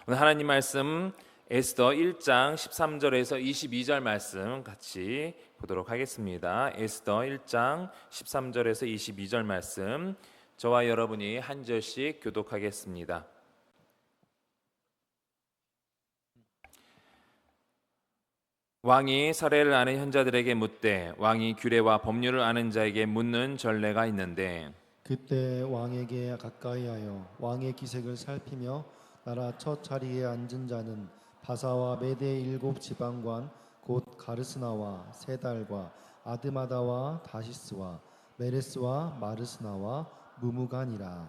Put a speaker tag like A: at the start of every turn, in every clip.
A: 오늘 하나님 말씀 에스더 1장 13절에서 22절 말씀 같이 보도록 하겠습니다. 에스더 1장 13절에서 22절 말씀 저와 여러분이 한 절씩 교독하겠습니다. 왕이 사례를 아는 현자들에게 묻되 왕이 규례와 법률을 아는 자에게 묻는 전례가 있는데
B: 그때 왕에게 가까이하여 왕의 기색을 살피며 나라 첫 자리에 앉은 자는 바사와 메대 일곱 지방관 곧 가르스나와 세달과 아드마다와 다시스와 메레스와 마르스나와 무무간이라.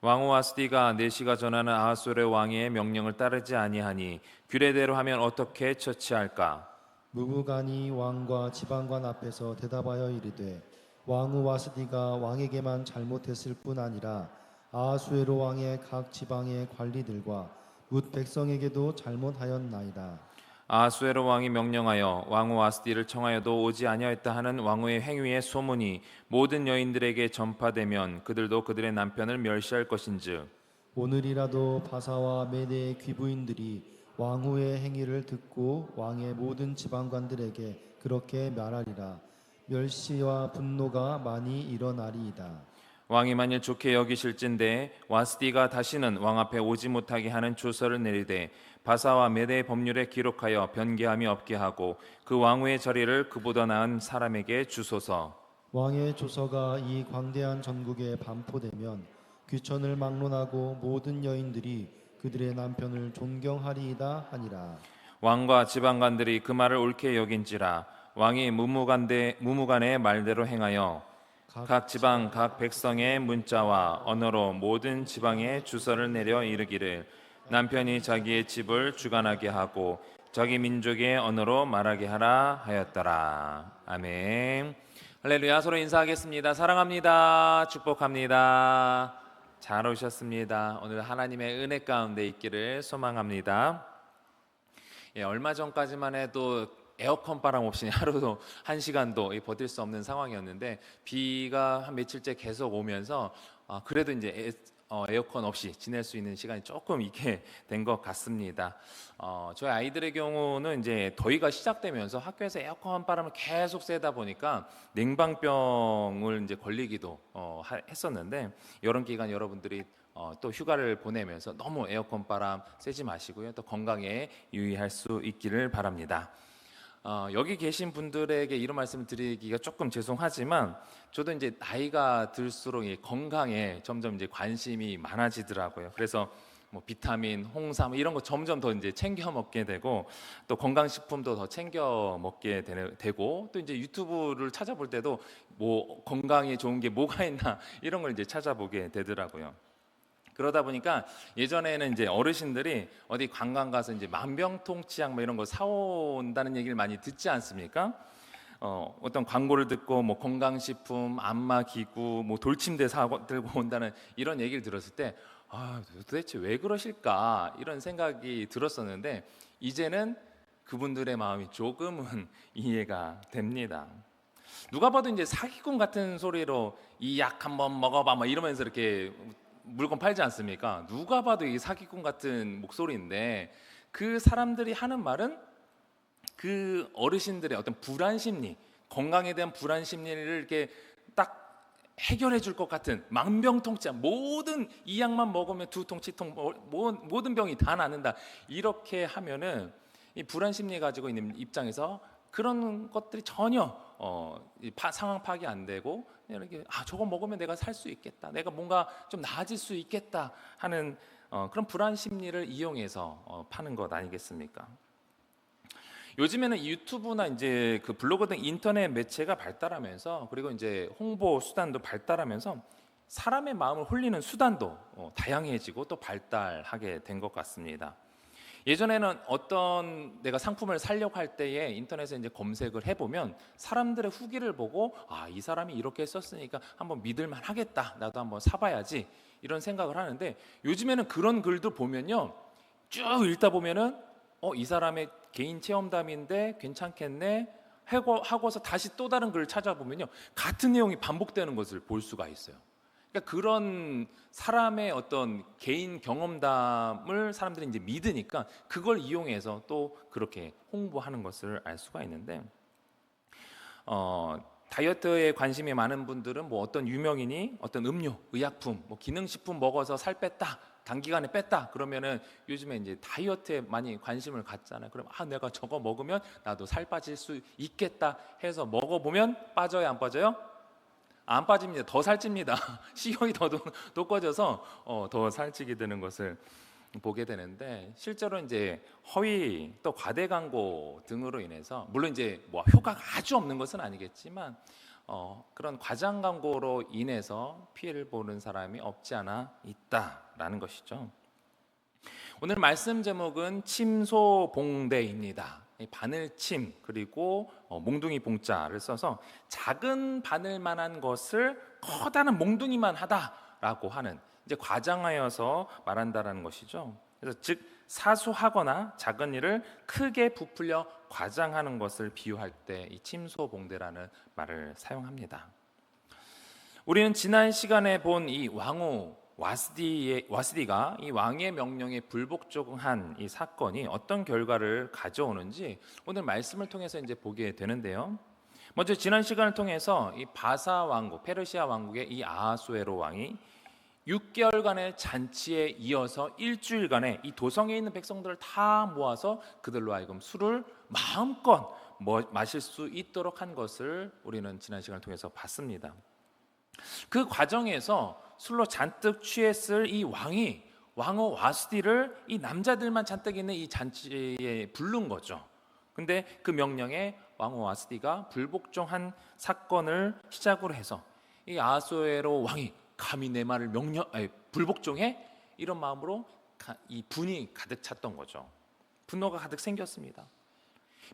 A: 왕후 아스디가 내시가 전하는 아하수르 왕의 명령을 따르지 아니하니 규례대로 하면 어떻게 처치할까?
B: 무무간이 왕과 지방관 앞에서 대답하여 이르되 왕후 와스디가 왕에게만 잘못했을 뿐 아니라 아하수에로 왕의 각 지방의 관리들과 뭇 백성에게도 잘못하였나이다.
A: 아하수에로 왕이 명령하여 왕후 아스디를 청하여도 오지 아니하였다 하는 왕후의 행위의 소문이 모든 여인들에게 전파되면 그들도 그들의 남편을 멸시할 것인즉
B: 오늘이라도 바사와 메대의 귀부인들이 왕후의 행위를 듣고 왕의 모든 지방관들에게 그렇게 말하리라. 멸시와 분노가 많이 일어나리이다.
A: 왕이 만일 좋게 여기실진데 와스디가 다시는 왕 앞에 오지 못하게 하는 조서를 내리되 바사와 메대의 법률에 기록하여 변개함이 없게 하고 그 왕후의 자리를 그보다 나은 사람에게 주소서.
B: 왕의 조서가 이 광대한 전국에 반포되면 귀천을 막론하고 모든 여인들이 그들의 남편을 존경하리이다 하니라.
A: 왕과 지방관들이 그 말을 옳게 여긴지라 왕이 무무간의 말대로 행하여 각 지방 각 백성의 문자와 언어로 모든 지방에 주서를 내려 이르기를 남편이 자기의 집을 주관하게 하고 자기 민족의 언어로 말하게 하라 하였더라. 아멘. 할렐루야. 서로 인사하겠습니다. 사랑합니다. 축복합니다. 잘 오셨습니다. 오늘 하나님의 은혜 가운데 있기를 소망합니다. 얼마 전까지만 해도 에어컨 바람 없이 하루도 한 시간도 버틸 수 없는 상황이었는데 비가 한 며칠째 계속 오면서 그래도 이제 에어컨 없이 지낼 수 있는 시간이 조금 있게 된 것 같습니다. 저희 아이들의 경우는 이제 더위가 시작되면서 학교에서 에어컨 바람을 계속 쐬다 보니까 냉방병을 이제 걸리기도 했었는데 여름 기간 여러분들이 또 휴가를 보내면서 너무 에어컨 바람 쐬지 마시고요. 또 건강에 유의할 수 있기를 바랍니다. 여기 계신 분들에게 이런 말씀을 드리기가 조금 죄송하지만 저도 이제 나이가 들수록 건강에 점점 이제 관심이 많아지더라고요. 그래서 뭐 비타민, 홍삼 이런 거 점점 더 이제 챙겨 먹게 되고 또 건강식품도 더 챙겨 먹게 되고 또 이제 유튜브를 찾아볼 때도 뭐 건강에 좋은 게 뭐가 있나 이런 걸 이제 찾아보게 되더라고요. 그러다 보니까 예전에는 이제 어르신들이 어디 관광 가서 이제 만병통치약 뭐 이런 거 사온다는 얘기를 많이 듣지 않습니까? 어떤 광고를 듣고 뭐 건강식품, 안마기구, 뭐 돌침대 사고 들고 온다는 이런 얘기를 들었을 때 도대체 왜 그러실까 이런 생각이 들었었는데 이제는 그분들의 마음이 조금은 이해가 됩니다. 누가 봐도 이제 사기꾼 같은 소리로 이 약 한번 먹어봐 뭐 이러면서 이렇게 물건 팔지 않습니까? 누가 봐도 이 사기꾼 같은 목소리인데 그 사람들이 하는 말은 그 어르신들의 어떤 불안 심리, 건강에 대한 불안 심리를 이렇게 딱 해결해 줄 것 같은 만병통치약 모든 이 약만 먹으면 두통, 치통 모든 병이 다 낫는다 이렇게 하면은 이 불안 심리 가지고 있는 입장에서 그런 것들이 전혀 상황 파악이 안 되고 이렇게 저거 먹으면 내가 살 수 있겠다, 내가 뭔가 좀 나아질 수 있겠다 하는 그런 불안 심리를 이용해서 파는 것 아니겠습니까? 요즘에는 유튜브나 이제 그 블로그 등 인터넷 매체가 발달하면서 그리고 이제 홍보 수단도 발달하면서 사람의 마음을 홀리는 수단도 다양해지고 또 발달하게 된 것 같습니다. 예전에는 어떤 내가 상품을 사려고 할 때에 인터넷에 이제 검색을 해보면 사람들의 후기를 보고 이 사람이 이렇게 썼으니까 한번 믿을만 하겠다, 나도 한번 사봐야지 이런 생각을 하는데 요즘에는 그런 글도 보면요 쭉 읽다 보면은 이 사람의 개인 체험담인데 괜찮겠네 하고서 다시 또 다른 글을 찾아보면요 같은 내용이 반복되는 것을 볼 수가 있어요. 그러니까 그런 사람의 어떤 개인 경험담을 사람들이 이제 믿으니까 그걸 이용해서 또 그렇게 홍보하는 것을 알 수가 있는데, 다이어트에 관심이 많은 분들은 뭐 어떤 유명인이 어떤 음료, 의약품, 뭐 기능식품 먹어서 살 뺐다, 단기간에 뺐다 그러면은 요즘에 이제 다이어트에 많이 관심을 갖잖아요. 그럼 내가 저거 먹으면 나도 살 빠질 수 있겠다 해서 먹어보면 빠져요, 안 빠져요? 안 빠집니다. 더 살찝니다. 식욕이 더 돋궈져서 더 살찌게 되는 것을 보게 되는데, 실제로 이제 허위 또 과대 광고 등으로 인해서, 물론 이제 뭐 효과가 아주 없는 것은 아니겠지만 그런 과장 광고로 인해서 피해를 보는 사람이 없지 않아 있다라는 것이죠. 오늘 말씀 제목은 침소봉대입니다. 바늘침 그리고 몽둥이 봉자를 써서 작은 바늘만한 것을 커다란 몽둥이만 하다라고 하는, 이제 과장하여서 말한다라는 것이죠. 그래서 즉 사소하거나 작은 일을 크게 부풀려 과장하는 것을 비유할 때 이 침소봉대라는 말을 사용합니다. 우리는 지난 시간에 본 이 왕후 와스디가 이 왕의 명령에 불복종한 이 사건이 어떤 결과를 가져오는지 오늘 말씀을 통해서 이제 보게 되는데요. 먼저 지난 시간을 통해서 이 바사 왕국, 페르시아 왕국의 이 아하수에로 왕이 6개월간의 잔치에 이어서 일주일간에 이 도성에 있는 백성들을 다 모아서 그들로 하여금 술을 마음껏 마실 수 있도록 한 것을 우리는 지난 시간을 통해서 봤습니다. 그 과정에서 술로 잔뜩 취했을 이 왕후 와스디를 이 남자들만 잔뜩 있는 이 잔치에 부른 거죠. 근데 그 명령에 왕후 와스디가 불복종한 사건을 시작으로 해서 이 아하수에로 왕이 감히 내 말을 불복종해? 이런 마음으로 이 분이 가득 찼던 거죠. 분노가 가득 생겼습니다.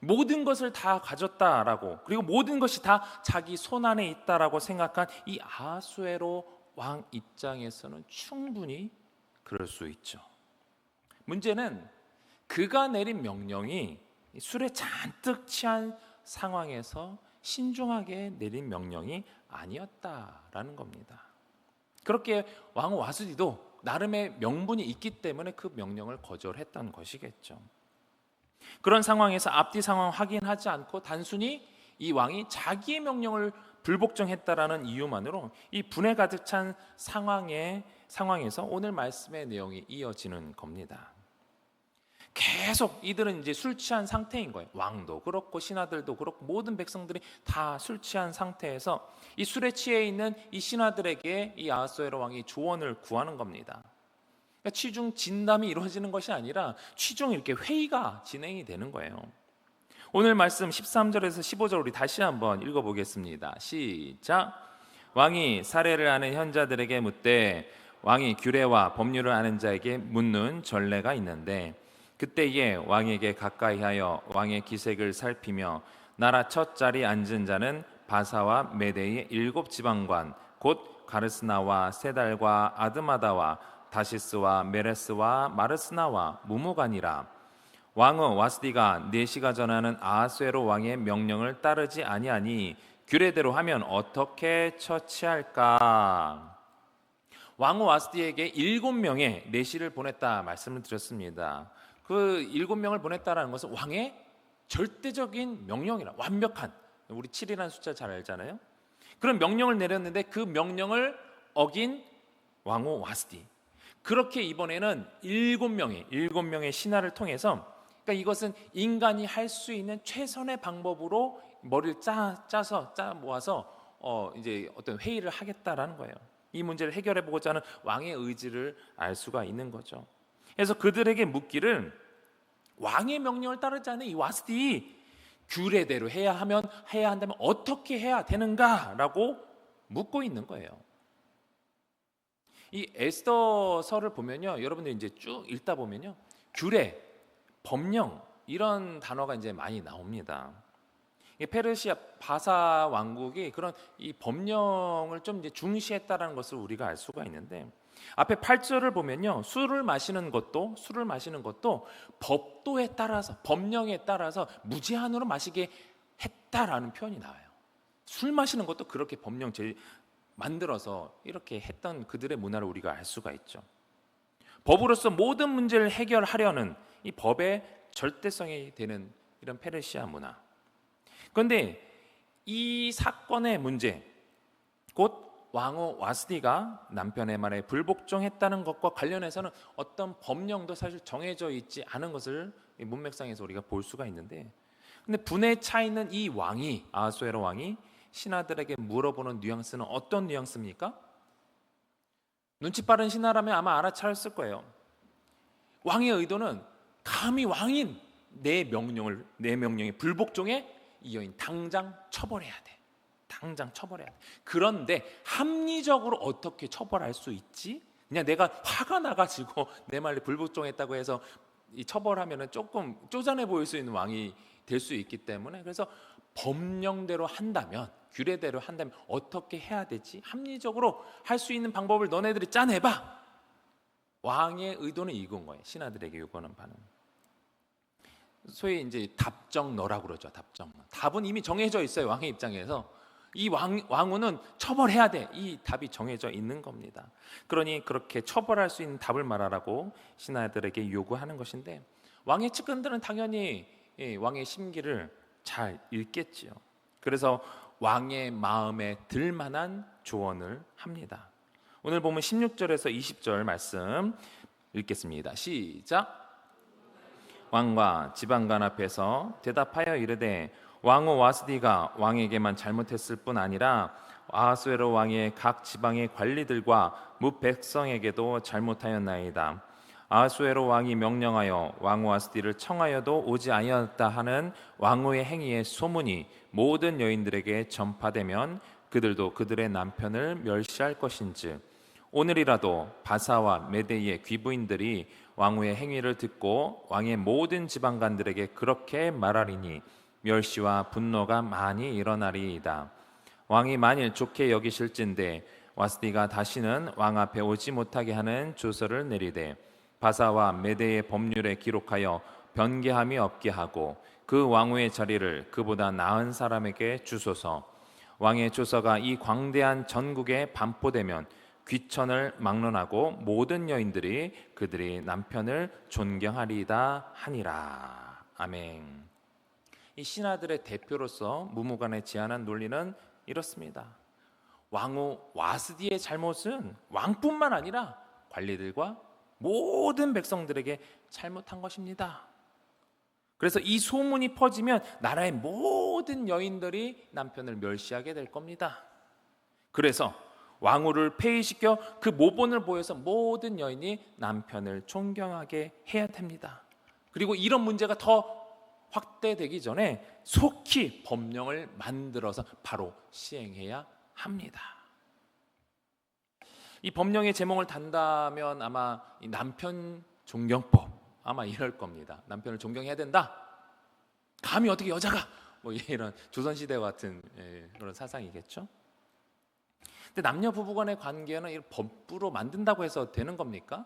A: 모든 것을 다 가졌다라고, 그리고 모든 것이 다 자기 손 안에 있다라고 생각한 이 아하수에로 왕 입장에서는 충분히 그럴 수 있죠. 문제는 그가 내린 명령이 술에 잔뜩 취한 상황에서 신중하게 내린 명령이 아니었다라는 겁니다. 그렇게 왕후 와스디도 나름의 명분이 있기 때문에 그 명령을 거절했던 것이겠죠. 그런 상황에서 앞뒤 상황 확인하지 않고 단순히 이 왕이 자기의 명령을 불복종했다라는 이유만으로 이 분에 가득 찬 상황에서 오늘 말씀의 내용이 이어지는 겁니다. 계속 이들은 이제 술 취한 상태인 거예요. 왕도 그렇고 신하들도 그렇고 모든 백성들이 다 술 취한 상태에서 이 술에 취해 있는 이 신하들에게 이 아하수에로 왕이 조언을 구하는 겁니다. 그러니까 취중 진담이 이루어지는 것이 아니라 취중 이렇게 회의가 진행이 되는 거예요. 오늘 말씀 13절에서 15절 우리 다시 한번 읽어보겠습니다. 시작. 왕이 사례를 아는 현자들에게 묻되 왕이 규례와 법률을 아는 자에게 묻는 전례가 있는데, 그때에 왕에게 가까이하여 왕의 기색을 살피며 나라 첫 자리 앉은 자는 바사와 메대의 7지방관 곧 가르스나와 세달과 아드마다와 다시스와 메레스와 마르스나와 무무간이라. 왕후 와스디가 내시가 전하는 아하수에로 왕의 명령을 따르지 아니하니 규례대로 하면 어떻게 처치할까? 왕후 와스디에게 7명의 내시를 보냈다 말씀을 드렸습니다. 그 7명을 보냈다라는 것은 왕의 절대적인 명령이라, 완벽한, 우리 7이라는 숫자 잘 알잖아요. 그런 명령을 내렸는데 그 명령을 어긴 왕후 와스디. 그렇게 이번에는 7명의 신하를 통해서, 그러니까 이것은 인간이 할 수 있는 최선의 방법으로 머리를 짜서 모아서 이제 어떤 회의를 하겠다라는 거예요. 이 문제를 해결해 보고자 하는 왕의 의지를 알 수가 있는 거죠. 그래서 그들에게 묻기를, 왕의 명령을 따르지 않는 이 와스디 규례대로 해야 한다면 어떻게 해야 되는가라고 묻고 있는 거예요. 이 에스더서를 보면요, 여러분들 이제 쭉 읽다 보면요, 규례, 법령 이런 단어가 이제 많이 나옵니다. 페르시아 바사 왕국이 그런 이 법령을 좀 이제 중시했다라는 것을 우리가 알 수가 있는데, 앞에 8절을 보면요, 술을 마시는 것도 법도에 따라서, 법령에 따라서 무제한으로 마시게 했다라는 표현이 나와요. 술 마시는 것도 그렇게 법령 만들어서 이렇게 했던 그들의 문화를 우리가 알 수가 있죠. 법으로서 모든 문제를 해결하려는 이 법의 절대성이 되는 이런 페르시아 문화. 그런데 이 사건의 문제, 곧 왕후 와스디가 남편의 말에 불복종했다는 것과 관련해서는 어떤 법령도 사실 정해져 있지 않은 것을 이 문맥상에서 우리가 볼 수가 있는데, 근데 분에 차 있는 이 왕이, 아하수에로 왕이 신하들에게 물어보는 뉘앙스는 어떤 뉘앙스입니까? 눈치 빠른 신하라면 아마 알아차렸을 거예요. 왕의 의도는 감히 왕인 내 명령에 불복종해 이 여인 당장 처벌해야 돼. 당장 처벌해야 돼. 그런데 합리적으로 어떻게 처벌할 수 있지? 그냥 내가 화가 나가지고 내 말에 불복종했다고 해서 이 처벌하면은 조금 쪼잔해 보일 수 있는 왕이 될 수 있기 때문에, 그래서 법령대로 한다면, 규례대로 한다면 어떻게 해야 되지? 합리적으로 할 수 있는 방법을 너네들이 짜내봐. 왕의 의도는 이건 거예요. 신하들에게 요구하는 바는 소위 이제 답정너라고 그러죠. 답정너. 답은 이미 정해져 있어요. 왕의 입장에서 이 왕후는 처벌해야 돼. 이 답이 정해져 있는 겁니다. 그러니 그렇게 처벌할 수 있는 답을 말하라고 신하들에게 요구하는 것인데, 왕의 측근들은 당연히 왕의 심기를 잘 읽겠지요. 그래서 왕의 마음에 들만한 조언을 합니다. 오늘 보면 16절에서 20절 말씀 읽겠습니다. 시작. 왕과 지방관 앞에서 대답하여 이르되 왕후 와스디가 왕에게만 잘못했을 뿐 아니라 아하수에로 왕의 각 지방의 관리들과 뭇 백성에게도 잘못하였나이다. 아하수에로 왕이 명령하여 왕후 와스디를 청하여도 오지 아니하였다 하는 왕후의 행위의 소문이 모든 여인들에게 전파되면 그들도 그들의 남편을 멸시할 것인즉 오늘이라도 바사와 메대의 귀부인들이 왕후의 행위를 듣고 왕의 모든 지방관들에게 그렇게 말하리니 멸시와 분노가 많이 일어나리이다. 왕이 만일 좋게 여기실진데 와스디가 다시는 왕 앞에 오지 못하게 하는 조서를 내리되 바사와 메대의 법률에 기록하여 변개함이 없게 하고 그 왕후의 자리를 그보다 나은 사람에게 주소서. 왕의 조서가 이 광대한 전국에 반포되면 귀천을 막론하고 모든 여인들이 그들의 남편을 존경하리이다 하니라. 아멘. 이 신하들의 대표로서 무무간에 제안한 논리는 이렇습니다. 왕후 와스디의 잘못은 왕뿐만 아니라 관리들과 모든 백성들에게 잘못한 것입니다. 그래서 이 소문이 퍼지면 나라의 모든 여인들이 남편을 멸시하게 될 겁니다. 그래서 왕후를 폐위시켜 그 모본을 보여서 모든 여인이 남편을 존경하게 해야 됩니다. 그리고 이런 문제가 더 확대되기 전에 속히 법령을 만들어서 바로 시행해야 합니다. 이 법령의 제목을 단다면 아마 이 남편 존경법, 아마 이럴 겁니다. 남편을 존경해야 된다. 감히 어떻게 여자가 뭐 이런 조선시대와 같은 그런 사상이겠죠. 근데 남녀 부부간의 관계는 이 법으로 만든다고 해서 되는 겁니까?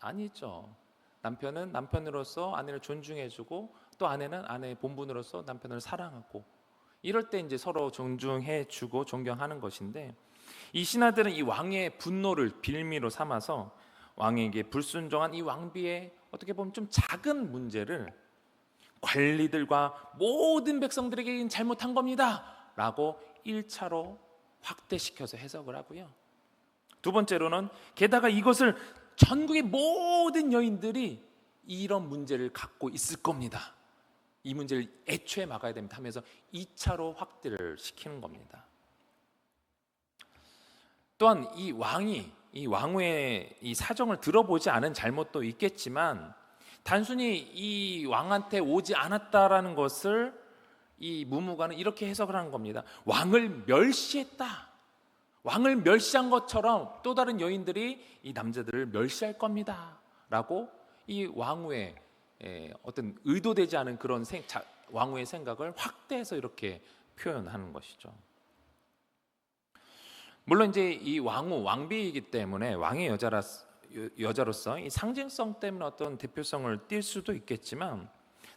A: 아니죠. 남편은 남편으로서 아내를 존중해주고 또 아내는 아내의 본분으로서 남편을 사랑하고, 이럴 때 이제 서로 존중해주고 존경하는 것인데, 이 신하들은 이 왕의 분노를 빌미로 삼아서 왕에게 불순종한 이 왕비의 어떻게 보면 좀 작은 문제를 관리들과 모든 백성들에게 잘못한 겁니다 라고 1차로 확대시켜서 해석을 하고요. 두 번째로는 게다가 이것을 전국의 모든 여인들이 이런 문제를 갖고 있을 겁니다. 이 문제를 애초에 막아야 됩니다 하면서 2차로 확대를 시키는 겁니다. 또한 이 왕후의 이 사정을 들어보지 않은 잘못도 있겠지만, 단순히 이 왕한테 오지 않았다라는 것을 이 무무가는 이렇게 해석을 하는 겁니다. 왕을 멸시했다. 왕을 멸시한 것처럼 또 다른 여인들이 이 남자들을 멸시할 겁니다 라고 이 왕후의 어떤 의도되지 않은 그런 왕후의 생각을 확대해서 이렇게 표현하는 것이죠. 물론 이제 이 왕비이기 때문에 왕의 여자로서 이 상징성 때문에 어떤 대표성을 띌 수도 있겠지만,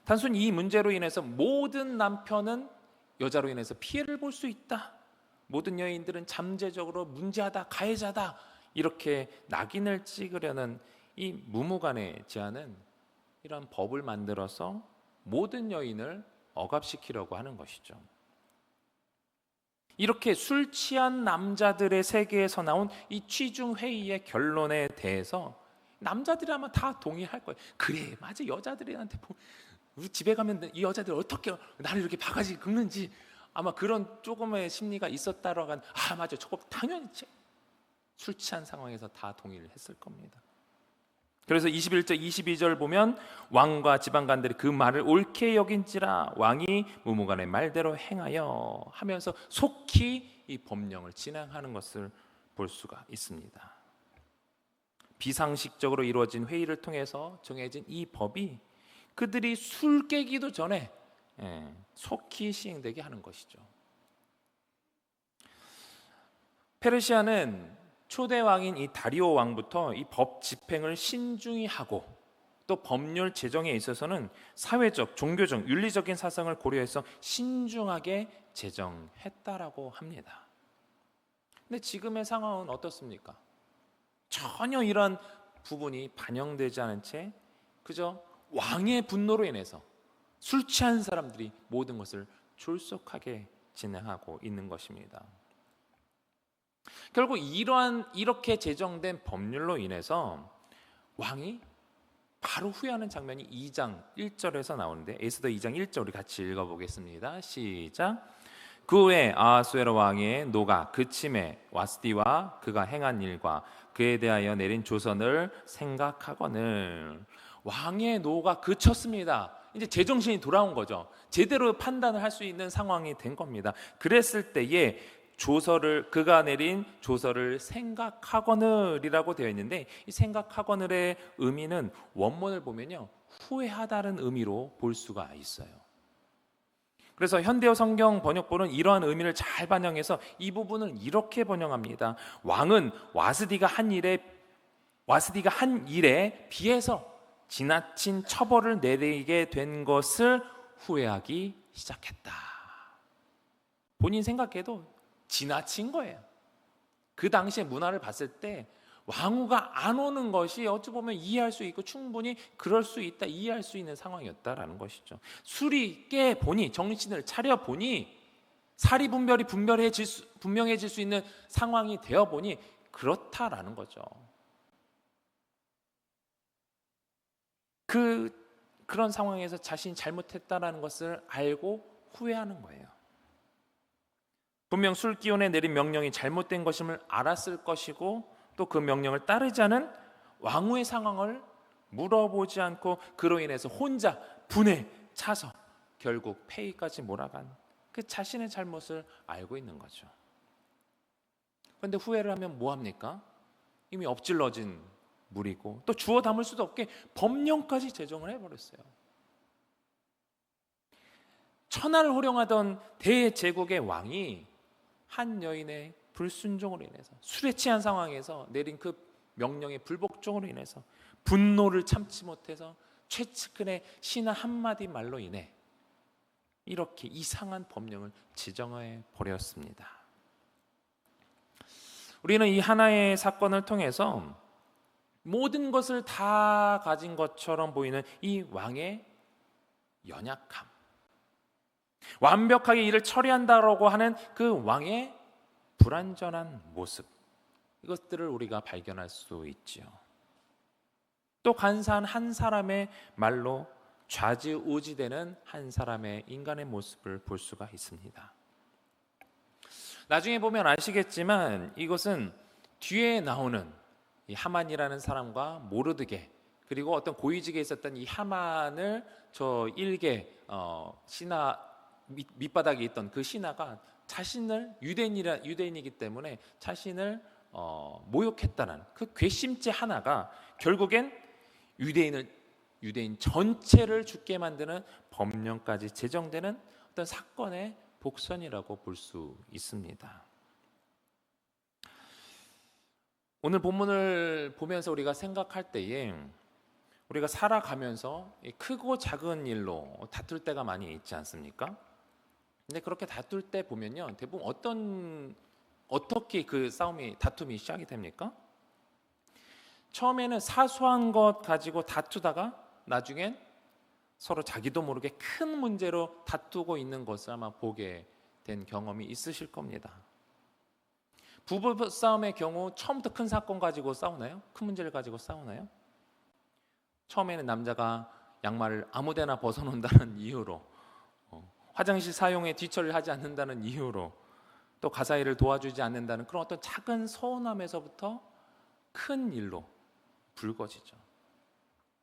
A: 단순히 이 문제로 인해서 모든 남편은 여자로 인해서 피해를 볼 수 있다 모든 여인들은 잠재적으로 문제하다, 가해자다 이렇게 낙인을 찍으려는 이 무무간의 제안은 이런 법을 만들어서 모든 여인을 억압시키려고 하는 것이죠. 이렇게 술 취한 남자들의 세계에서 나온 이 취중 회의의 결론에 대해서 남자들이 아마 다 동의할 거예요. 그래, 맞아. 여자들한테 우리 집에 가면 이 여자들 어떻게 나를 이렇게 바가지 긁는지 아마 그런 조금의 심리가 있었다라고 한, 맞아. 저거 당연히 술 취한 상황에서 다 동의를 했을 겁니다. 그래서 21절 22절 보면 왕과 지방관들이 그 말을 옳게 여긴지라 왕이 무무간의 말대로 행하여 하면서 속히 이 법령을 진행하는 것을 볼 수가 있습니다. 비상식적으로 이루어진 회의를 통해서 정해진 이 법이 그들이 술 깨기도 전에 속히 시행되게 하는 것이죠. 페르시아는 초대 왕인 이 다리오 왕부터 이 법 집행을 신중히 하고 또 법률 제정에 있어서는 사회적, 종교적, 윤리적인 사상을 고려해서 신중하게 제정했다라고 합니다. 근데 지금의 상황은 어떻습니까? 전혀 이런 부분이 반영되지 않은 채 그저 왕의 분노로 인해서 술 취한 사람들이 모든 것을 졸속하게 진행하고 있는 것입니다. 결국 이렇게 제정된 법률로 인해서 왕이 바로 후회하는 장면이 2장 1절에서 나오는데 에스더 2장 1절 우리 같이 읽어보겠습니다. 시작. 그 후에 아하수에로 왕의 노가 그침에 와스디와 그가 행한 일과 그에 대하여 내린 조선을 생각하거늘. 왕의 노가 그쳤습니다. 이제 제정신이 돌아온 거죠. 제대로 판단을 할 수 있는 상황이 된 겁니다. 그랬을 때에 그가 내린 조서를 생각하거늘이라고 되어 있는데 이 생각하거늘의 의미는 원문을 보면요 후회하다는 의미로 볼 수가 있어요. 그래서 현대어 성경 번역본은 이러한 의미를 잘 반영해서 이 부분을 이렇게 번역합니다. 왕은 와스디가 한 일에 비해서 지나친 처벌을 내리게 된 것을 후회하기 시작했다. 본인 생각해도 지나친 거예요. 그 당시의 문화를 봤을 때 왕후가 안 오는 것이 어찌 보면 이해할 수 있고 충분히 그럴 수 있다, 이해할 수 있는 상황이었다라는 것이죠. 술이 깨보니, 정신을 차려보니 사리 분별이 분명해질 수 있는 상황이 되어보니 그렇다라는 거죠. 그런 상황에서 자신이 잘못했다라는 것을 알고 후회하는 거예요. 분명 술 기운에 내린 명령이 잘못된 것임을 알았을 것이고 또 그 명령을 따르지 않은 왕후의 상황을 물어보지 않고 그로 인해서 혼자 분에 차서 결국 폐위까지 몰아간 그 자신의 잘못을 알고 있는 거죠. 그런데 후회를 하면 뭐합니까? 이미 엎질러진 물이고 또 주워 담을 수도 없게 법령까지 제정을 해버렸어요. 천하를 호령하던 대제국의 왕이 한 여인의 불순종으로 인해서 술에 취한 상황에서 내린 그 명령의 불복종으로 인해서 분노를 참지 못해서 최측근의 신하 한마디 말로 인해 이렇게 이상한 법령을 지정해 버렸습니다. 우리는 이 하나의 사건을 통해서 모든 것을 다 가진 것처럼 보이는 이 왕의 연약함, 완벽하게 일을 처리한다라고 하는 그 왕의 불완전한 모습, 이것들을 우리가 발견할 수 있지요. 또 간사한 한 사람의 말로 좌지우지되는 한 사람의 인간의 모습을 볼 수가 있습니다. 나중에 보면 아시겠지만 이것은 뒤에 나오는 이 하만이라는 사람과 모르드게 그리고 어떤 고위직에 있었던 이 하만을 저 일개 신하 밑바닥에 있던 그 신하가 자신을 유대인이기 때문에 자신을 모욕했다는 그 괘씸죄 하나가 결국엔 유대인 전체를 죽게 만드는 법령까지 제정되는 어떤 사건의 복선이라고 볼 수 있습니다. 오늘 본문을 보면서 우리가 생각할 때에 우리가 살아가면서 크고 작은 일로 다툴 때가 많이 있지 않습니까? 근데 그렇게 다툴 때 보면요, 대부분 어떻게 그 다툼이 시작이 됩니까? 처음에는 사소한 것 가지고 다투다가 나중엔 서로 자기도 모르게 큰 문제로 다투고 있는 것을 아마 보게 된 경험이 있으실 겁니다. 부부 싸움의 경우 처음부터 큰 사건 가지고 싸우나요? 큰 문제를 가지고 싸우나요? 처음에는 남자가 양말을 아무데나 벗어놓는다는 이유로, 화장실 사용에 뒤처리를 하지 않는다는 이유로, 또 가사일을 도와주지 않는다는 그런 어떤 작은 서운함에서부터 큰 일로 불거지죠.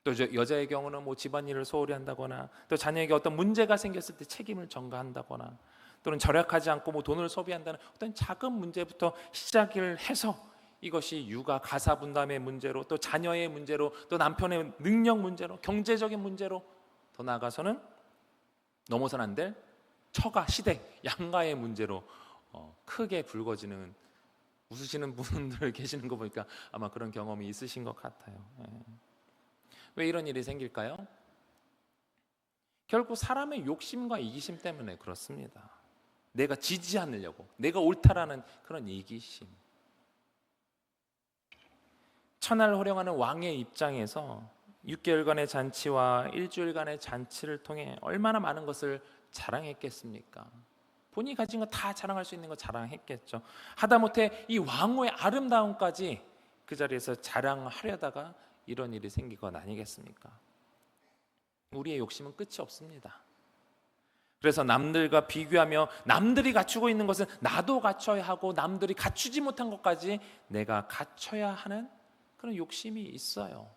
A: 또 여자의 경우는 뭐 집안일을 소홀히 한다거나, 또 자녀에게 어떤 문제가 생겼을 때 책임을 전가한다거나, 또는 절약하지 않고 뭐 돈을 소비한다는 어떤 작은 문제부터 시작을 해서 이것이 육아 가사 분담의 문제로, 또 자녀의 문제로, 또 남편의 능력 문제로, 경제적인 문제로, 더 나아가서는 넘어선 안 될 처가, 시댁, 양가의 문제로 크게 불거지는, 웃으시는 분들 계시는 거 보니까 아마 그런 경험이 있으신 것 같아요. 왜 이런 일이 생길까요? 결국 사람의 욕심과 이기심 때문에 그렇습니다. 내가 지지 않으려고, 내가 옳다라는 그런 이기심. 천하를 호령하는 왕의 입장에서 6개월간의 잔치와 일주일간의 잔치를 통해 얼마나 많은 것을 자랑했겠습니까? 본인이 가진 거 다 자랑할 수 있는 거 자랑했겠죠. 하다못해 이 왕후의 아름다움까지 그 자리에서 자랑하려다가 이런 일이 생긴 건 아니겠습니까? 우리의 욕심은 끝이 없습니다. 그래서 남들과 비교하며 남들이 갖추고 있는 것은 나도 갖춰야 하고, 남들이 갖추지 못한 것까지 내가 갖춰야 하는 그런 욕심이 있어요.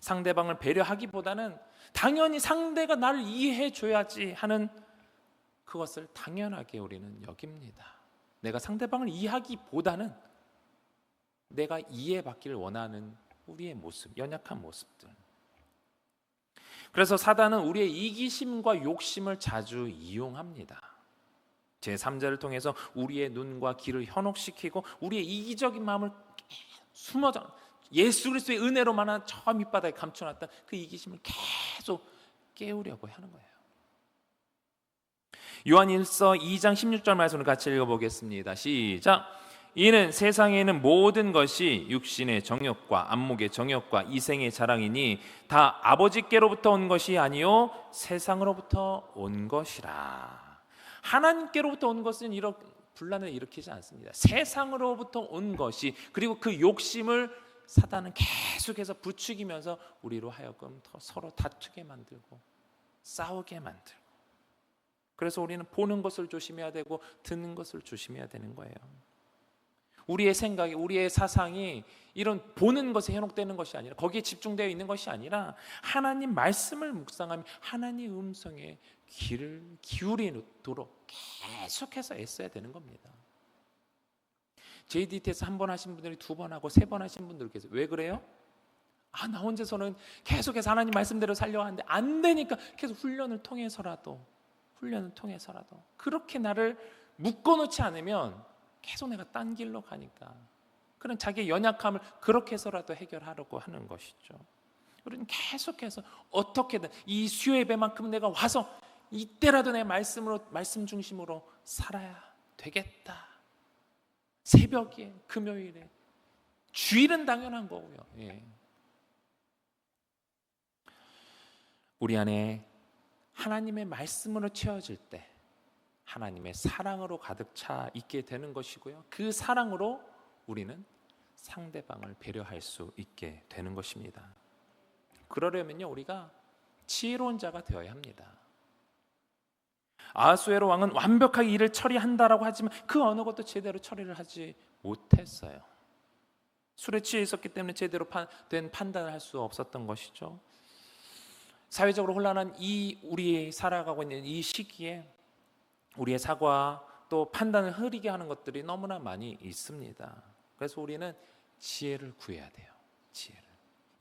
A: 상대방을 배려하기보다는 당연히 상대가 나를 이해해 줘야지 하는 그것을 당연하게 우리는 여깁니다. 내가 상대방을 이해하기보다는 내가 이해받기를 원하는 우리의 모습, 연약한 모습들. 그래서 사단은 우리의 이기심과 욕심을 자주 이용합니다. 제3자를 통해서 우리의 눈과 귀를 현혹시키고 우리의 이기적인 마음을 숨어져, 예수 그리스도의 은혜로만 저 밑바닥에 감춰놨던 그 이기심을 계속 깨우려고 하는 거예요. 요한일서 2장 16절 말씀을 같이 읽어보겠습니다. 시작. 이는 세상에 있는 모든 것이 육신의 정욕과 안목의 정욕과 이생의 자랑이니 다 아버지께로부터 온 것이 아니요 세상으로부터 온 것이라. 하나님께로부터 온 것은 이런 분란을 일으키지 않습니다. 세상으로부터 온 것이, 그리고 그 욕심을 사단은 계속해서 부추기면서 우리로 하여금 더 서로 다투게 만들고 싸우게 만들고, 그래서 우리는 보는 것을 조심해야 되고 듣는 것을 조심해야 되는 거예요. 우리의 생각이, 우리의 사상이 이런 보는 것에 현혹되는 것이 아니라, 거기에 집중되어 있는 것이 아니라 하나님 말씀을 묵상하며 하나님 음성에 귀를 기울이도록 계속해서 애써야 되는 겁니다. JDT에서 한 번 하신 분들이 2번 하고 3번 하신 분들 계세요. 왜 그래요? 나 혼자서는 계속해서 하나님 말씀대로 살려고 하는데 안 되니까 계속 훈련을 통해서라도 그렇게 나를 묶어놓지 않으면 계속 내가 딴 길로 가니까, 그런 자기의 연약함을 그렇게 해서라도 해결하려고 하는 것이죠. 우리는 계속해서 어떻게든 이 수요 예배만큼 내가 와서 이때라도 내 말씀 중심으로 살아야 되겠다. 새벽에, 금요일에, 주일은 당연한 거고요. 우리 안에 하나님의 말씀으로 채워질 때 하나님의 사랑으로 가득 차 있게 되는 것이고요. 그 사랑으로 우리는 상대방을 배려할 수 있게 되는 것입니다. 그러려면요, 우리가 지혜로운 자가 되어야 합니다. 아하수에로 왕은 완벽하게 일을 처리한다라고 하지만 그 어느 것도 제대로 처리를 하지 못했어요. 술에 취해 있었기 때문에 제대로 된 판단을 할 수 없었던 것이죠. 사회적으로 혼란한 우리 살아가고 있는 이 시기에 우리의 사고와 또 판단을 흐리게 하는 것들이 너무나 많이 있습니다. 그래서 우리는 지혜를 구해야 돼요. 지혜를.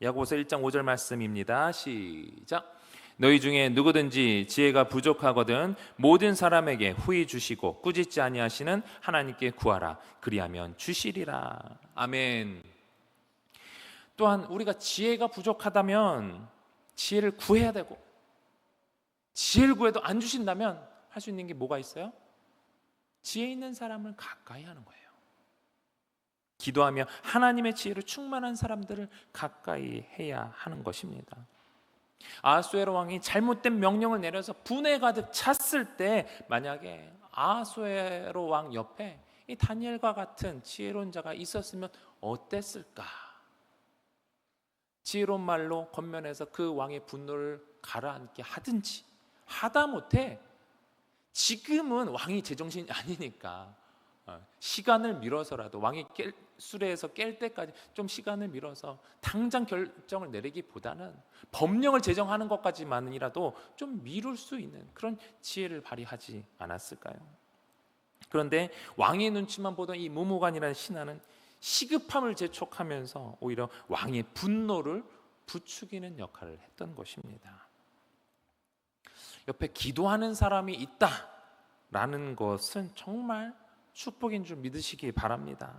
A: 야고보서 1장 5절 말씀입니다. 시작. 너희 중에 누구든지 지혜가 부족하거든 모든 사람에게 후히 주시고 꾸짖지 아니하시는 하나님께 구하라. 그리하면 주시리라. 아멘. 또한 우리가 지혜가 부족하다면 지혜를 구해야 되고, 지혜를 구해도 안 주신다면 할 수 있는 게 뭐가 있어요? 지혜 있는 사람을 가까이 하는 거예요. 기도하며 하나님의 지혜로 충만한 사람들을 가까이 해야 하는 것입니다. 아하수에로 왕이 잘못된 명령을 내려서 분에 가득 찼을 때 만약에 아하수에로 왕 옆에 이 다니엘과 같은 지혜로운 자가 있었으면 어땠을까? 지혜로운 말로 권면해서 그 왕의 분노를 가라앉게 하든지, 하다못해 지금은 왕이 제정신이 아니니까 시간을 미뤄서라도 왕이 수레에서 깰 때까지 좀 시간을 미뤄서 당장 결정을 내리기보다는 법령을 제정하는 것까지만이라도 좀 미룰 수 있는 그런 지혜를 발휘하지 않았을까요? 그런데 왕의 눈치만 보던 이 무무관이라는 신하는 시급함을 재촉하면서 오히려 왕의 분노를 부추기는 역할을 했던 것입니다. 옆에 기도하는 사람이 있다라는 것은 정말 축복인 줄 믿으시기 바랍니다.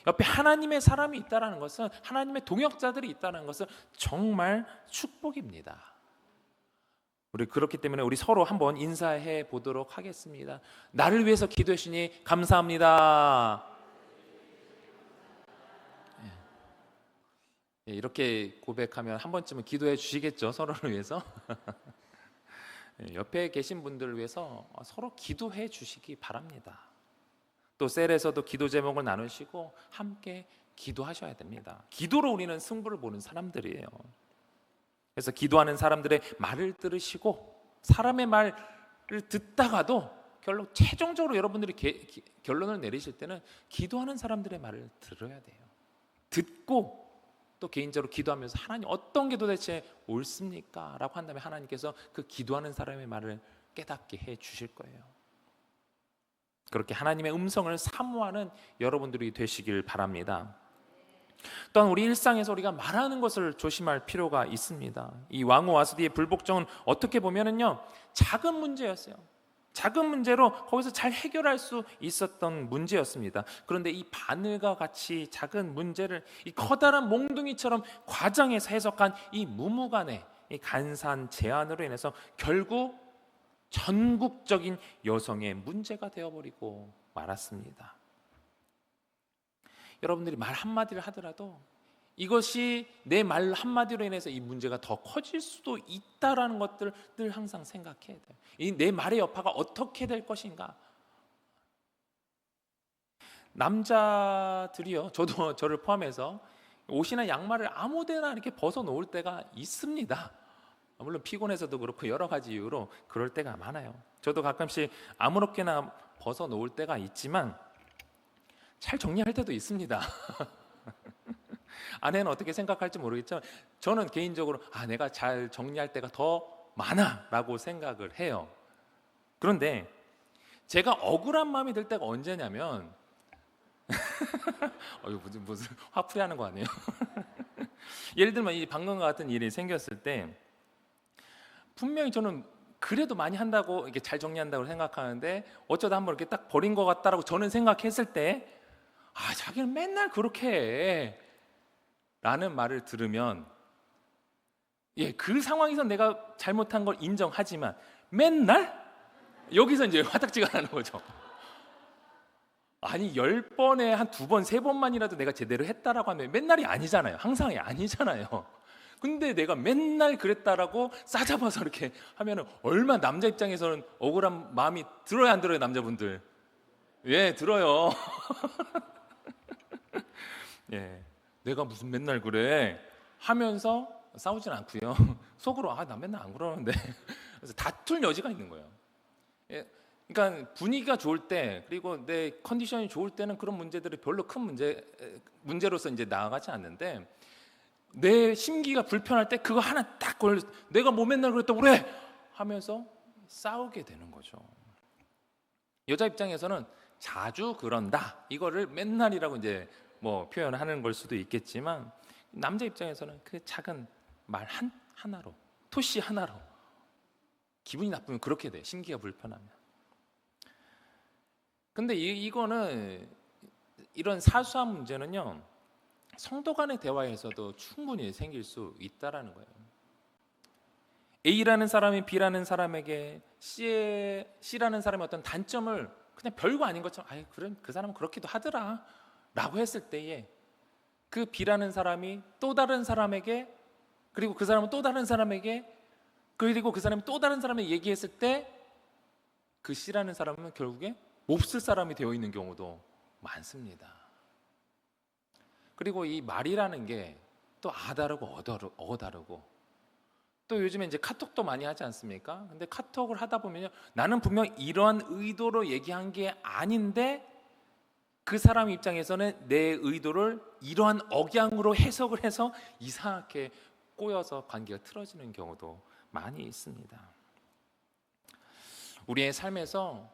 A: 옆에 하나님의 사람이 있다는 것은, 하나님의 동역자들이 있다는 것은 정말 축복입니다. 우리 그렇기 때문에 우리 서로 한번 인사해 보도록 하겠습니다. 나를 위해서 기도해 주시니 감사합니다. 이렇게 고백하면 한 번쯤은 기도해 주시겠죠, 서로를 위해서. 옆에 계신 분들을 위해서 서로 기도해 주시기 바랍니다. 또 셀에서도 기도 제목을 나누시고 함께 기도하셔야 됩니다. 기도로 우리는 승부를 보는 사람들이에요. 그래서 기도하는 사람들의 말을 들으시고 사람의 말을 듣다가도 결론 최종적으로 여러분들이 결론을 내리실 때는 기도하는 사람들의 말을 들어야 돼요. 듣고 또 개인적으로 기도하면서 하나님 어떤 게 도대체 옳습니까? 라고 한다면 하나님께서 그 기도하는 사람의 말을 깨닫게 해 주실 거예요. 그렇게 하나님의 음성을 사모하는 여러분들이 되시길 바랍니다. 또한 우리 일상에서 우리가 말하는 것을 조심할 필요가 있습니다. 이 왕후 와스디의 불복종은 어떻게 보면은요, 작은 문제였어요. 작은 문제로 거기서 잘 해결할 수 있었던 문제였습니다. 그런데 이 바늘과 같이 작은 문제를 이 커다란 몽둥이처럼 과장해서 해석한 이 무무간의 이 간사한 제안으로 인해서 결국 전국적인 여성의 문제가 되어버리고 말았습니다. 여러분들이 말 한마디를 하더라도 이것이 내 말 한마디로 인해서 이 문제가 더 커질 수도 있다라는 것들을 늘 항상 생각해야 돼요. 이 내 말의 여파가 어떻게 될 것인가. 남자들이요, 저도 저를 포함해서 옷이나 양말을 아무데나 이렇게 벗어놓을 때가 있습니다. 물론 피곤해서도 그렇고 여러 가지 이유로 그럴 때가 많아요. 저도 가끔씩 아무렇게나 벗어놓을 때가 있지만 잘 정리할 때도 있습니다. 아내는 어떻게 생각할지 모르겠지만 저는 개인적으로 내가 잘 정리할 때가 더 많아라고 생각을 해요. 그런데 제가 억울한 마음이 들 때가 언제냐면 무슨 화풀이 하는 거 아니에요? 예를 들면 이 방금과 같은 일이 생겼을 때 분명히 저는 그래도 많이 한다고 이렇게 잘 정리한다고 생각하는데 어쩌다 한번 이렇게 딱 버린 것 같다라고 저는 생각했을 때 자기는 맨날 그렇게 해 라는 말을 들으면 그 상황에서 내가 잘못한 걸 인정하지만 맨날 여기서 이제 화딱지가 나는 거죠. 아니 10번에 한 2번, 3번만이라도 내가 제대로 했다라고 하면 맨날이 아니잖아요. 항상이 아니잖아요. 근데 내가 맨날 그랬다라고 싸잡아서 이렇게 하면은 얼마나 남자 입장에서는 억울한 마음이 들어야 안 들어요, 남자분들? 예, 들어요. 예, 내가 무슨 맨날 그래 하면서 싸우진 않고요. 속으로 나 맨날 안 그러는데 그래서 다툴 여지가 있는 거예요. 예, 그러니까 분위기가 좋을 때 그리고 내 컨디션이 좋을 때는 그런 문제들이 별로 큰 문제로서 이제 나아가지 않는데 내 심기가 불편할 때 그거 하나 딱 걸려 내가 뭐 맨날 그랬다고 그래 하면서 싸우게 되는 거죠. 여자 입장에서는 자주 그런다 이거를 맨날이라고 이제 뭐 표현하는 걸 수도 있겠지만 남자 입장에서는 그 작은 말 하나로 토시 하나로 기분이 나쁘면 그렇게 돼. 심기가 불편하면. 근데 이거는 이런 사소한 문제는요 성도 간의 대화에서도 충분히 생길 수 있다라는 거예요. A라는 사람이 B라는 사람에게 C라는 사람의 어떤 단점을 그냥 별거 아닌 것처럼 아이 그래 그 사람은 그렇기도 하더라 라고 했을 때에 그 B라는 사람이 또 다른 사람에게 그리고 그 사람은 또 다른 사람에게 그리고 그 사람이 또 다른 사람에게 얘기했을 때 그 C라는 사람은 결국에 몹쓸 사람이 되어 있는 경우도 많습니다. 그리고 이 말이라는 게 또 다르고 다르고 또 요즘에 이제 카톡도 많이 하지 않습니까? 근데 카톡을 하다 보면요 나는 분명 이러한 의도로 얘기한 게 아닌데 그 사람 입장에서는 내 의도를 이러한 억양으로 해석을 해서 이상하게 꼬여서 관계가 틀어지는 경우도 많이 있습니다. 우리의 삶에서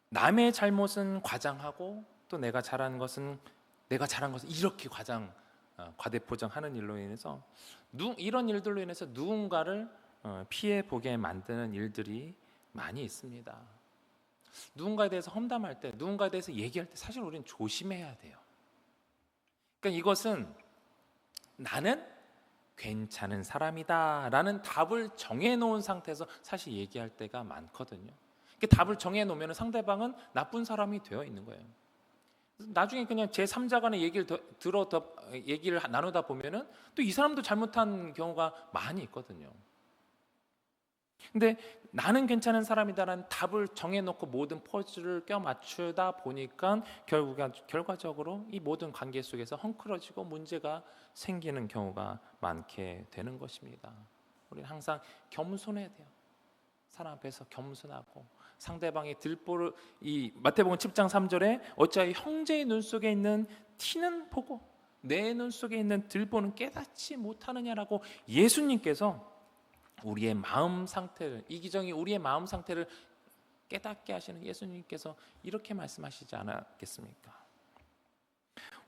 A: 남의 잘못은 과장하고 또 내가 잘한 것은 이렇게 과대포장하는 일로 인해서 이런 일들로 인해서 누군가를 피해 보게 만드는 일들이 많이 있습니다. 누군가에 대해서 험담할 때, 누군가에 대해서 얘기할 때 사실 우리는 조심해야 돼요. 그러니까 이것은 나는 괜찮은 사람이다 라는 답을 정해놓은 상태에서 사실 얘기할 때가 많거든요. 답을 정해놓으면 상대방은 나쁜 사람이 되어 있는 거예요. 나중에 그냥 제3자 간의 얘기를 나누다 보면은 또 이 사람도 잘못한 경우가 많이 있거든요. 근데 나는 괜찮은 사람이다라는 답을 정해놓고 모든 퍼즐을 껴맞추다 보니까 결과적으로 이 모든 관계 속에서 헝클어지고 문제가 생기는 경우가 많게 되는 것입니다. 우리는 항상 겸손해야 돼요. 사람 앞에서 겸손하고 상대방의 들보를 이 마태복음 10장 3절에 어찌하여 형제의 눈 속에 있는 티는 보고 내 눈 속에 있는 들보는 깨닫지 못하느냐라고 예수님께서 우리의 마음 상태를 이기적인 우리의 마음 상태를 깨닫게 하시는 예수님께서 이렇게 말씀하시지 않았겠습니까?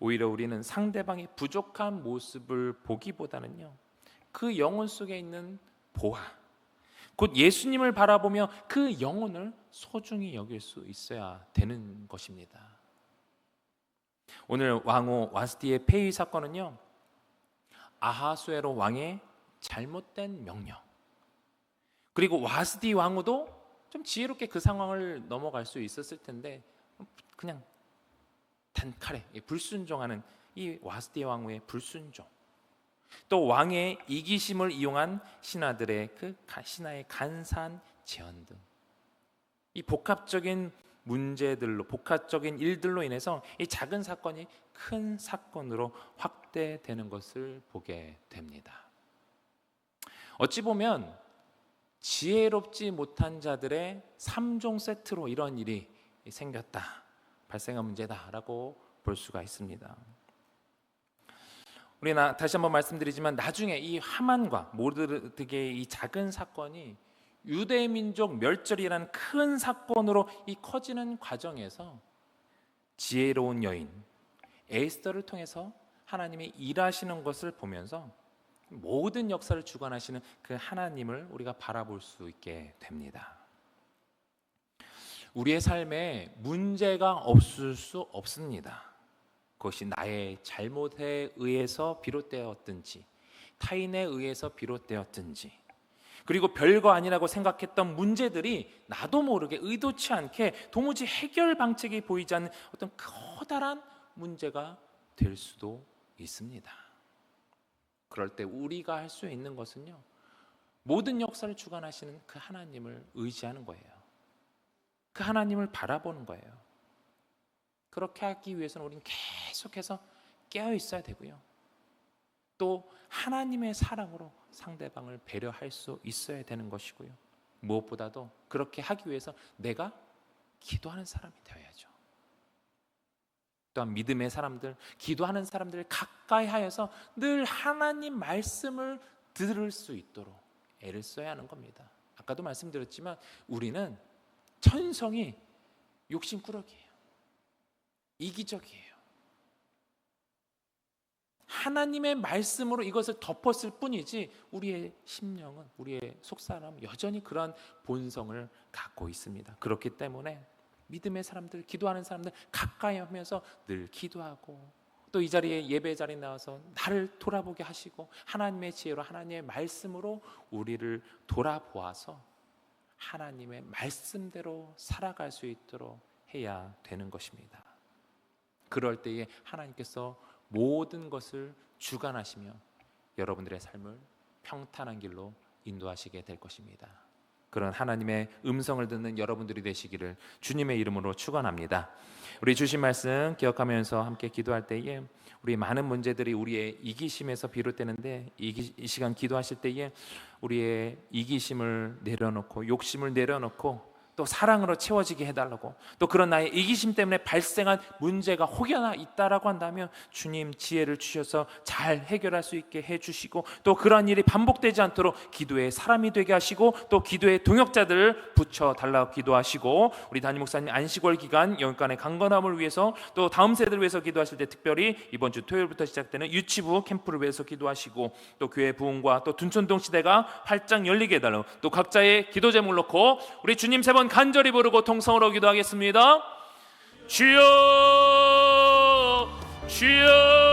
A: 오히려 우리는 상대방의 부족한 모습을 보기보다는요 그 영혼 속에 있는 보아 곧 예수님을 바라보며 그 영혼을 소중히 여길 수 있어야 되는 것입니다. 오늘 왕후 와스티의 폐위 사건은요 아하수에로 왕의 잘못된 명령 그리고 와스디 왕후도 좀 지혜롭게 그 상황을 넘어갈 수 있었을 텐데 그냥 단칼에 불순종하는 이 와스디 왕후의 불순종 또 왕의 이기심을 이용한 신하들의 신하의 간사한 제언 등 이 복합적인 일들로 인해서 이 작은 사건이 큰 사건으로 확대되는 것을 보게 됩니다. 어찌 보면 지혜롭지 못한 자들의 3종 세트로 이런 일이 발생한 문제다라고 볼 수가 있습니다. 우리나 다시 한번 말씀드리지만 나중에 이 하만과 모르드게의 이 작은 사건이 유대 민족 멸절이라는 큰 사건으로 이 커지는 과정에서 지혜로운 여인 에스더를 통해서 하나님이 일하시는 것을 보면서 모든 역사를 주관하시는 그 하나님을 우리가 바라볼 수 있게 됩니다. 우리의 삶에 문제가 없을 수 없습니다. 그것이 나의 잘못에 의해서 비롯되었든지 타인에 의해서 비롯되었든지 그리고 별거 아니라고 생각했던 문제들이 나도 모르게 의도치 않게 도무지 해결 방책이 보이지 않는 어떤 커다란 문제가 될 수도 있습니다. 그럴 때 우리가 할 수 있는 것은요 모든 역사를 주관하시는 그 하나님을 의지하는 거예요. 그 하나님을 바라보는 거예요. 그렇게 하기 위해서는 우리는 계속해서 깨어 있어야 되고요 또 하나님의 사랑으로 상대방을 배려할 수 있어야 되는 것이고요 무엇보다도 그렇게 하기 위해서 내가 기도하는 사람이 되어야죠. 또한 믿음의 사람들, 기도하는 사람들을 가까이 하여서 늘 하나님 말씀을 들을 수 있도록 애를 써야 하는 겁니다. 아까도 말씀드렸지만 우리는 천성이 욕심꾸러기예요. 이기적이에요. 하나님의 말씀으로 이것을 덮었을 뿐이지 우리의 심령은 우리의 속사람은 여전히 그러한 본성을 갖고 있습니다. 그렇기 때문에 믿음의 사람들, 기도하는 사람들 가까이 하면서 늘 기도하고 또 이 자리에 예배 자리에 나와서 나를 돌아보게 하시고 하나님의 지혜로 하나님의 말씀으로 우리를 돌아보아서 하나님의 말씀대로 살아갈 수 있도록 해야 되는 것입니다. 그럴 때에 하나님께서 모든 것을 주관하시며 여러분들의 삶을 평탄한 길로 인도하시게 될 것입니다. 그런 하나님의 음성을 듣는 여러분들이 되시기를 주님의 이름으로 축원합니다. 우리 주신 말씀 기억하면서 함께 기도할 때에 우리 많은 문제들이 우리의 이기심에서 비롯되는데 이 시간 기도하실 때에 우리의 이기심을 내려놓고 욕심을 내려놓고 또 사랑으로 채워지게 해달라고, 또 그런 나의 이기심 때문에 발생한 문제가 혹여나 있다라고 한다면 주님 지혜를 주셔서 잘 해결할 수 있게 해주시고, 또 그런 일이 반복되지 않도록 기도의 사람이 되게 하시고, 또 기도의 동역자들을 붙여달라고 기도하시고, 우리 담임 목사님 안식월 기간 영육간의 강건함을 위해서, 또 다음 세대를 위해서 기도하실 때 특별히 이번 주 토요일부터 시작되는 유치부 캠프를 위해서 기도하시고, 또 교회 부흥과 또 둔촌동 시대가 활짝 열리게 해달라고, 또 각자의 기도 제목을 놓고 우리 주님 세 번 간절히 부르고 통성으로 기도하겠습니다. 주여 주여